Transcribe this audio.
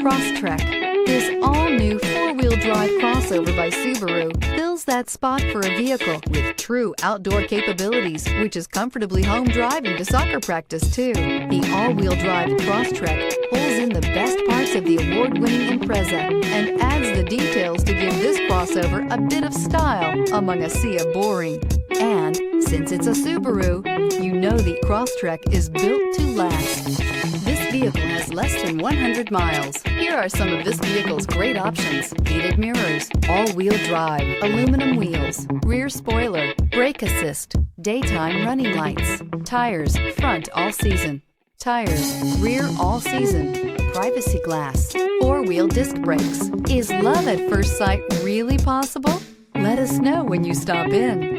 Crosstrek. This all-new four-wheel drive crossover by Subaru fills that spot for a vehicle with true outdoor capabilities, which is comfortably home driving to soccer practice too. The all-wheel drive Crosstrek pulls in the best parts of the award-winning Impreza and adds the details to give this crossover a bit of style among a sea of boring. And since it's a Subaru, you know the Crosstrek is built to last. This vehicle has less than 100 miles. Here are some of this vehicle's great options: heated mirrors, all-wheel drive, aluminum wheels, rear spoiler, brake assist, daytime running lights, tires, front all season, tires, rear all season, privacy glass, four-wheel disc brakes. Is love at first sight really possible? Let us know when you stop in.